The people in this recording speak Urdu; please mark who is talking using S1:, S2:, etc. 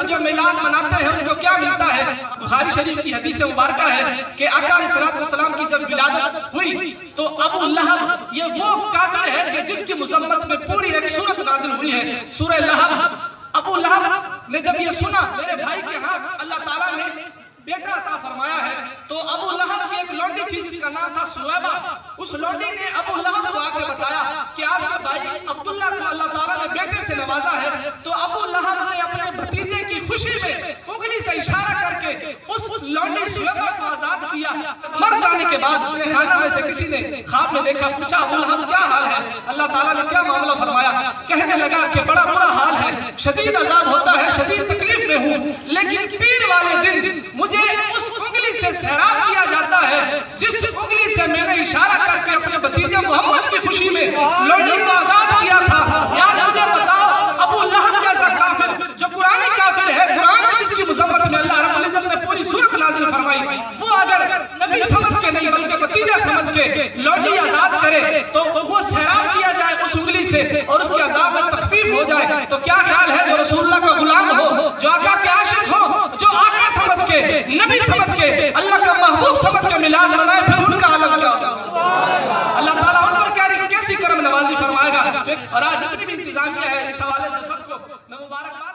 S1: پر جو میلاد مناتے ہیں ان کو کیا ملتا ہے؟ بخاری شریف کی حدیث مبارکہ ہے کہ آقا علیہ السلام کی جب ولادت ہوئی تو ابو لہب یہ وہ کافر ہے کہ جس کی مذمت میں پوری ایک سورت نازل ہوئی ہے، سورہ لہب۔ ابو لہب نے جب یہ سنا میرے بھائی کے ہاں اللہ تعالیٰ نے بیٹا عطا فرمایا ہے، تو ابو لہب کی ایک لونڈی تھی جس کا نام تھا سویبہ، اس لونڈی نے ابو لہب کو آ کے بتایا کہ آپ کے بھائی عبداللہ کو اللہ تعالیٰ نے بیٹے سے نوازا ہے۔ تو ابو لہب نے اپنے بھتیجے کی خوشی میں انگلی سے اشارہ کر کے اس لونڈی سویبہ کو آزاد کیا۔ مر جانے کے بعد خانہ میں سے کسی نے خواب میں دیکھا، پوچھا ابو لہب کیا حال ہے؟ اللہ تعالیٰ نے کیا معاملہ فرمایا؟ کہنے لگا کہ بڑا برا حال ہے، شدید عذاب ہوتا ہے، شدید تکلیف میں ہوں، لیکن پیر والے دن مجھے اس انگلی سے سیراب کیا جاتا ہے جس انگلی سے میں نے اشارہ کر کے اپنے بھتیجے محمد کی خوشی میں لونڈی کو آزاد کیا تھا۔ یار مجھے بتاؤ ابو لہب جیسا کافر جو قرآنی کافر ہے، قرآن جس کی مذمت میں اللہ رب العزت نے پوری سورت نازل فرمائی، وہ اگر نبی سمجھ کے نہیں بلکہ بھتیجا سمجھ کے لونڈی آزاد کرے تو وہ سیراب کیا جائے اس انگلی سے اور اس کے عذاب میں تخفیف ہو جائے، تو کیا خیال ہے جو رسول اللہ کا غلام ہو، جو آقا کے عاشق ہو، جو آقا سمجھ کے، نبی سمجھ کے، اللہ کا محبوب سمجھ کے میلاد منائے، پھر ان کا عالم کیا ہوگا؟ اللہ تعالیٰ ان پر کیسی کرم نوازی فرمائے گا۔ اور آج جتنی بھی انتظامیہ ہے اس حوالے سے سب کو میں مبارکباد